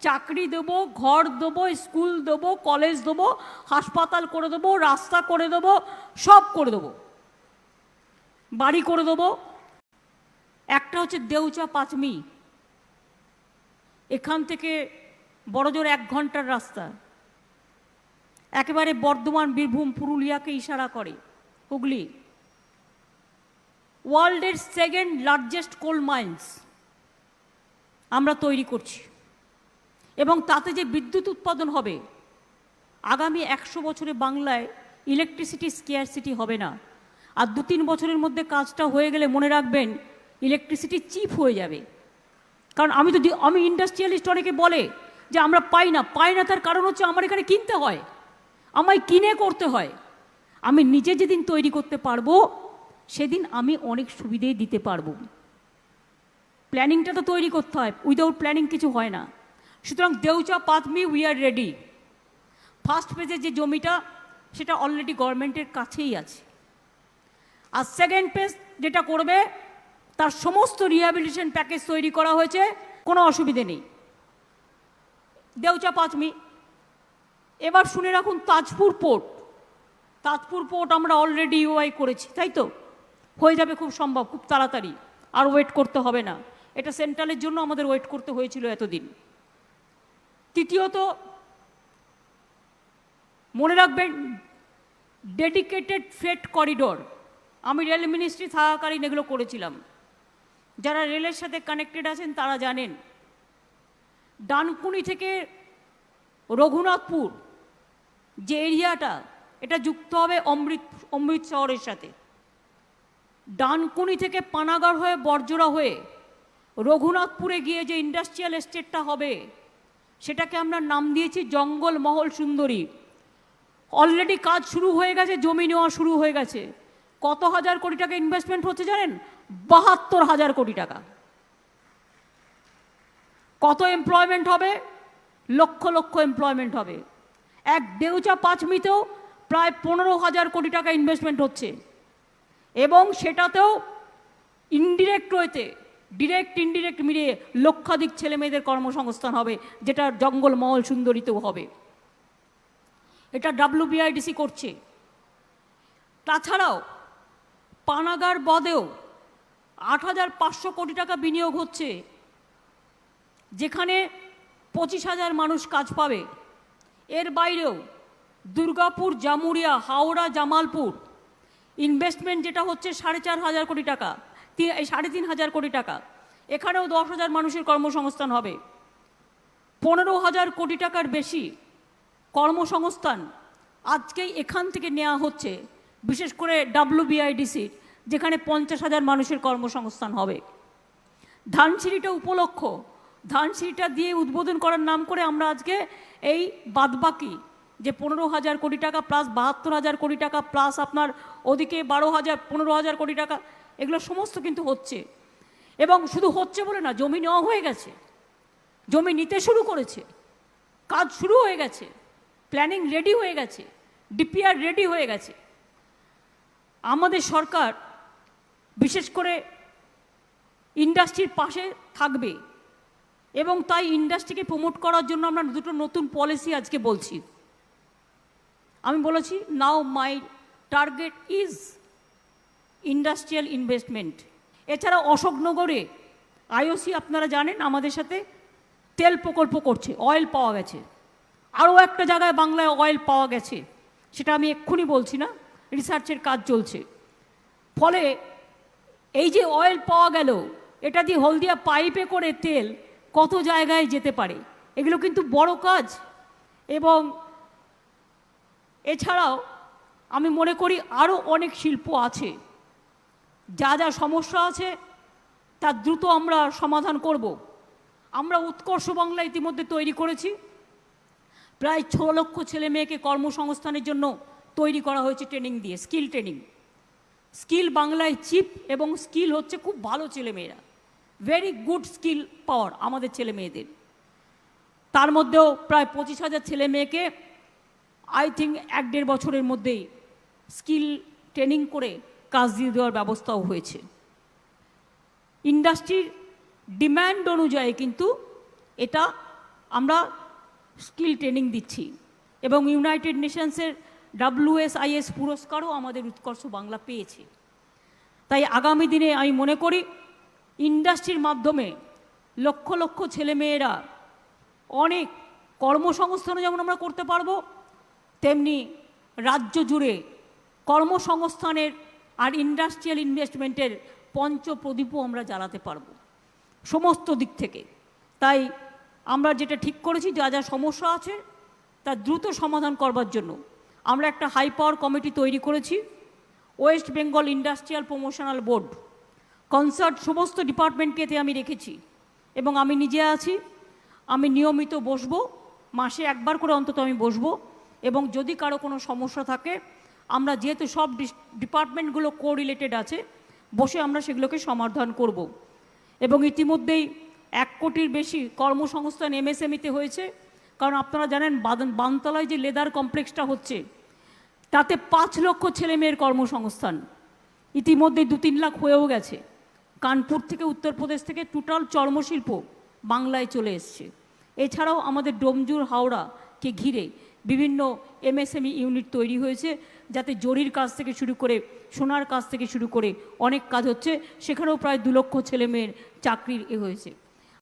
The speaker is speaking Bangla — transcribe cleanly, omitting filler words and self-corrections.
চাকরি দেবো, ঘর দেবো, স্কুল দেবো, কলেজ দেবো, হাসপাতাল করে দেবো, রাস্তা করে দেবো, সব করে দেবো, বাড়ি করে দেবো। একটা হচ্ছে দেউচা পাঁচমি, এখান থেকে বড়জোর 1 ঘন্টার রাস্তা, একেবারে বর্ধমান, বীরভূম, পুরুলিয়াকে ইশারা করে। হুগলি ওয়ার্ল্ডের 2nd লার্জেস্ট কোল মাইন্স আমরা তৈরি করছি, এবং তাতে যে বিদ্যুৎ উৎপাদন হবে, আগামী 100 বছরে বাংলায় ইলেকট্রিসিটি স্কেয়ারসিটি হবে না। আর 2-3 বছরের মধ্যে কাজটা হয়ে গেলে মনে রাখবেন ইলেকট্রিসিটি চিপ হয়ে যাবে। কারণ আমি ইন্ডাস্ট্রিয়ালিস্ট, অনেকে বলে যে আমরা পাই না, তার কারণ হচ্ছে আমার এখানে কিনতে হয়, আমায় কিনে করতে হয়। আমি নিজে যেদিন তৈরি করতে পারবো সেদিন আমি অনেক সুবিধেই দিতে পারবো। প্ল্যানিংটা তো তৈরি করতে হয়, উইদাউট প্ল্যানিং কিছু হয় না। সুতরাং Deucha Pachami we are ready. First ফেজের যে জমিটা সেটা অলরেডি গভর্নমেন্টের কাছেই আছে, আর সেকেন্ড ফেজ যেটা করবে তার সমস্ত রিহ্যাবিলিটেশন প্যাকেজ তৈরি করা হয়েছে, কোনো অসুবিধে নেই। দেউচা পাঁচমি। এবার শুনে রাখুন তাজপুর পোর্ট। তাজপুর পোর্ট আমরা অলরেডি ইউআই করেছি, তাই তো? হয়ে যাবে খুব সম্ভব, খুব তাড়াতাড়ি, আর ওয়েট করতে হবে না। এটা সেন্ট্রালের জন্য আমাদের ওয়েট করতে হয়েছিল এতদিন। তৃতীয়ত মনে রাখবেন ডেডিকেটেড ফ্রেট করিডোর। আমি রেল মিনিস্ট্রি থাকাকালীন এগুলো করেছিলাম, যারা রেলের সাথে কানেক্টেড আছেন তারা জানেন। ডানকুনি থেকে রঘুনাথপুর যে এরিয়াটা, এটা যুক্ত হবে অমৃত শহরের সাথে। ডানকুনি থেকে পানাগড় হয়ে বরজোড়া হয়ে রঘুনাথপুরে গিয়ে যে ইন্ডাস্ট্রিয়াল এস্টেটটা হবে সেটাকে আমরা নাম দিয়েছি জঙ্গল মহল সুন্দরী। অলরেডি কাজ শুরু হয়ে গেছে, জমি নেওয়া শুরু হয়ে গেছে। কত হাজার কোটি টাকা ইনভেস্টমেন্ট হচ্ছে জানেন? 72,000 কোটি টাকা। কত এমপ্লয়মেন্ট হবে? লক্ষ লক্ষ এমপ্লয়মেন্ট হবে। এক দেউচা পাঁচমিতেও প্রায় 15,000 কোটি টাকা ইনভেস্টমেন্ট হচ্ছে, এবং সেটাতেও ইনডিরেক্ট ওয়েতে, ডিরেক্ট ইনডিরেক্ট মিলিয়ে লক্ষাধিক ছেলে মেয়েদের কর্মসংস্থান হবে, যেটা জঙ্গল মহল সুন্দরীতেও হবে। এটা WBIDC করছে। তাছাড়াও পানাগড় বদেও 8,500 কোটি টাকা বিনিয়োগ হচ্ছে, যেখানে 25,000 মানুষ কাজ পাবে। এর বাইরেও দুর্গাপুর, জামুরিয়া, হাওড়া, জামালপুর ইনভেস্টমেন্ট যেটা হচ্ছে 4,500 কোটি টাকা, 3,500 কোটি টাকা, এখানেও 10,000 মানুষের কর্মসংস্থান হবে। 15,000 কোটি টাকার বেশি কর্মসংস্থান আজকেই এখান থেকে নেওয়া হচ্ছে, বিশেষ করে WBIDC, যেখানে 50,000 মানুষের কর্মসংস্থান হবে। ধানসিঁড়িটা উপলক্ষ, ধানসিঁড়িটা দিয়ে উদ্বোধন করার নাম করে আমরা আজকে এই বাদবাকি যে 15,000 কোটি টাকা প্লাস 72,000 কোটি টাকা প্লাস আপনার ওদিকে 15,000 কোটি টাকা, এগুলো সমস্ত কিন্তু হচ্ছে। এবং শুধু হচ্ছে বলে না, জমি নেওয়া হয়ে গেছে, জমি নিতে শুরু করেছে, কাজ শুরু হয়ে গেছে, প্ল্যানিং রেডি হয়ে গেছে, DPR রেডি হয়ে গেছে। আমাদের সরকার বিশেষ করে ইন্ডাস্ট্রির পাশে থাকবে, এবং তাই ইন্ডাস্ট্রিকে প্রমোট করার জন্য আমরা দুটো নতুন পলিসি আজকে বলছি। আমি বলেছি now my target is industrial investment. এছাড়া অশোকনগরে IOC আপনারা জানেন আমাদের সাথে তেল প্রকল্প করছে, অয়েল পাওয়া গেছে। আরও একটা জায়গায় বাংলায় অয়েল পাওয়া গেছে, সেটা আমি এক্ষুনি বলছি না, রিসার্চের কাজ চলছে। ফলে এই যে অয়েল পাওয়া গেল, এটা দিয়ে হলদিয়া পাইপে করে তেল কত জায়গায় যেতে পারে, এগুলো কিন্তু বড় কাজ। এবং এছাড়াও আমি মনে করি আরও অনেক শিল্প আছে, যা যা সমস্যা আছে তা দ্রুত আমরা সমাধান করব। আমরা উৎকর্ষ বাংলা ইতিমধ্যে তৈরি করেছি, প্রায় 6 লক্ষ ছেলে মেয়েকে কর্মসংস্থানের জন্য তৈরি করা হয়েছে ট্রেনিং দিয়ে, স্কিল ট্রেনিং। স্কিল বাংলায় চিপ, এবং স্কিল হচ্ছে খুব ভালো ছেলেমেয়েরা, ভেরি গুড স্কিল পাওয়ার আমাদের ছেলে মেয়েদের। তার মধ্যেও প্রায় 25,000 ছেলে মেয়েকে আই থিঙ্ক 1-1.5 বছরের মধ্যেই স্কিল ট্রেনিং করে কাজ দিয়ে দেওয়ার ব্যবস্থাও হয়েছে। ইন্ডাস্ট্রির ডিম্যান্ড অনুযায়ী কিন্তু এটা আমরা স্কিল ট্রেনিং দিচ্ছি এবং ইউনাইটেড নেশনসের WSIS পুরস্কারও আমাদের উৎকর্ষ বাংলা পেয়েছে। তাই আগামী দিনে আমি মনে করি ইন্ডাস্ট্রির মাধ্যমে লক্ষ লক্ষ ছেলেমেয়েরা অনেক কর্মসংস্থানও যেমন আমরা করতে পারবো, তেমনি রাজ্য জুড়ে কর্মসংস্থানের আর ইন্ডাস্ট্রিয়াল ইনভেস্টমেন্টের পঞ্চপ্রদীপও আমরা জ্বালাতে পারবো সমস্ত দিক থেকে। তাই আমরা যেটা ঠিক করেছি, যা যা সমস্যা আছে তা দ্রুত সমাধান করবার জন্য আমরা একটা হাই পাওয়ার কমিটি তৈরি করেছি। West Bengal industrial promotional board concert সমস্ত ডিপার্টমেন্টকে এতে আমি রেখেছি এবং আমি নিজে আছি। আমি নিয়মিত বসবো, মাসে একবার করে অন্তত আমি বসবো, এবং যদি কারো কোনো সমস্যা থাকে আমরা যেহেতু সব ডিপার্টমেন্টগুলো কোরিলেটেড আছে, বসে আমরা সেগুলোকে সমাধান করব। এবং ইতিমধ্যেই 1 কোটির বেশি কর্মসংস্থান MSMEতে হয়েছে। কারণ আপনারা জানেন বানতলায় যে লেদার কমপ্লেক্সটা হচ্ছে তাতে 5 লক্ষ ছেলেমেয়ের কর্মসংস্থান ইতিমধ্যে 2-3 লাখ হয়েও গেছে। কানপুর থেকে, উত্তরপ্রদেশ থেকে টোটাল চর্মশিল্প বাংলায় চলে এসছে। এছাড়াও আমাদের ডোমজুর হাওড়াকে ঘিরে বিভিন্ন MSME ইউনিট তৈরি হয়েছে, যাতে জরির কাজ থেকে শুরু করে সোনার কাজ থেকে শুরু করে অনেক কাজ হচ্ছে। সেখানেও প্রায় 2 লক্ষ ছেলেমেয়ের চাকরির হয়েছে।